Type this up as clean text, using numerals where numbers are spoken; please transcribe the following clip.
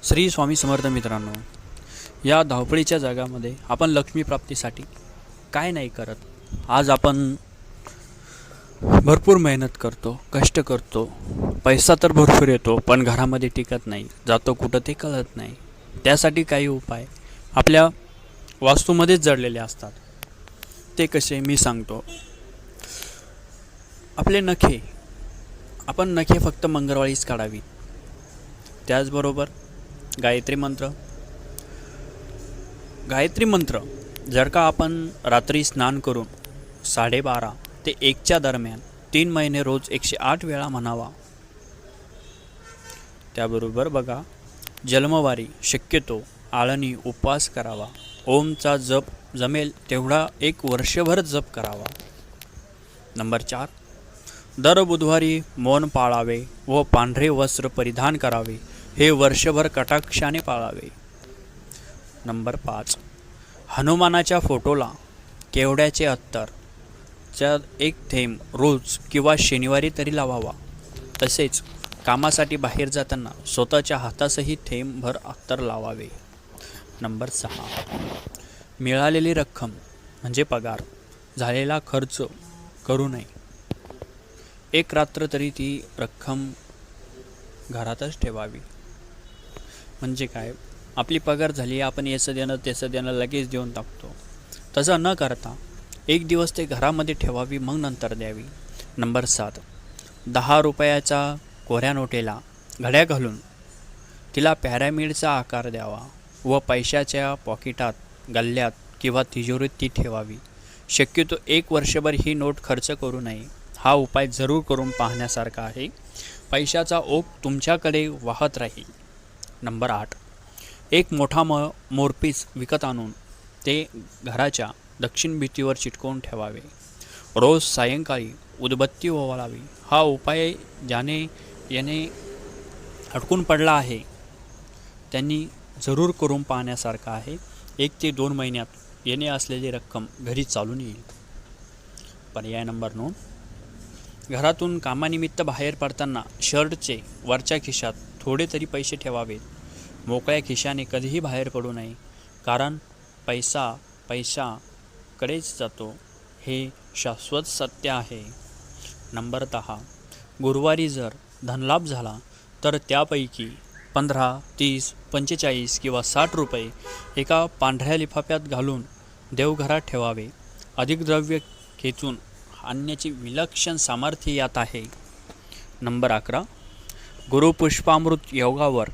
श्री स्वामी समर्थ मित्रांनो, या धावपळीच्या जगामध्ये आपण लक्ष्मी प्राप्तीसाठी काय नाही करत. आज आपण भरपूर मेहनत करतो, कष्ट करतो, पैसा तर भरपूर येतो, पण घरामध्ये टिकत नाही, जातो कुठं ते कळत नाही. त्यासाठी काही उपाय आपल्या वास्तूमध्येच जडलेले असतात. ते कसे मी सांगतो. आपले नखे, आपण नखे फक्त मंगळवारीच काढावीत. त्याचबरोबर गायत्री मंत्र जर का आपण रात्री स्नान करून 12:30 ते 1च्या दरम्यान 3 महिने रोज 108 वेळा म्हणावा. त्याबरोबर बघा, जन्मवारी शक्यतो आळणी उपवास करावा. ओमचा जप जमेल तेवढा 1 वर्षभर जप करावा. नंबर 4, दर बुधवारी मौन पाळावे व पांढरे वस्त्र परिधान करावे. हे वर्षभर कटाक्षाने पाळावे. नंबर 5, हनुमानाच्या फोटोला केवड्याचे अत्तरचा 1 थेंब रोज किंवा शनिवारी तरी लावावा. तसेच कामासाठी बाहेर जाताना स्वतःच्या हातासही थेंबभर अत्तर लावावे. नंबर 6, मिळालेली रक्कम म्हणजे पगार झालेला खर्च करू नये. 1 रात्र तरी ती रक्कम घरातच ठेवावी. म्हणजे काय, आपली पगार झाली, आपण याचं देणं त्याचं देणं लगेच देऊन टाकतो. तसं न करता 1 दिवस ते घरामध्ये ठेवावी, मग नंतर द्यावी. नंबर 7, 10 रुपयाचा कोऱ्या नोटेला घड्या घालून तिला पॅरामिडचा आकार द्यावा व पैशाच्या पॉकेटात, गल्ल्यात किंवा तिजोरीत ती ठेवावी. शक्यतो 1 वर्षभर ही नोट खर्च करू नये. हा उपाय जरूर करून पाहण्यासारखा आहे. पैशाचा ओघ तुमच्याकडे वाहत राहील. नंबर 8, एक मोठा मोरपीस विकत आणून ते घराच्या दक्षिण भिंतीवर चिटकवून ठेवावे. रोज सायंकाळी उदबत्ती ओवाळावी. हा उपाय ज्याने याने अडकून पडला आहे त्यांनी जरूर करून पाहण्यासारखा आहे. 1 ते 2 महिन्यात येणे असलेली रक्कम घरी चालून येईल. पर्याय नंबर 9, घरातून कामानिमित्त बाहेर पडताना शर्टचे वरच्या खिशात थोडे तरी पैसे ठेवावेत. मोकळ्या खिशाने कधीही बाहेर पडू नये, कारण पैशाकडेच जातो. हे शाश्वत सत्य आहे. नंबर 10, गुरुवारी जर धनलाभ झाला तर त्यापैकी 15, 30, 45 किंवा 60 रुपये एका पांढऱ्या लिफाफ्यात घालून देवघरात ठेवावे. अधिक द्रव्य खेचून आणण्याचे विलक्षण सामर्थ्य यात आहे. नंबर 11, गुरुपुष्पामृत योगावर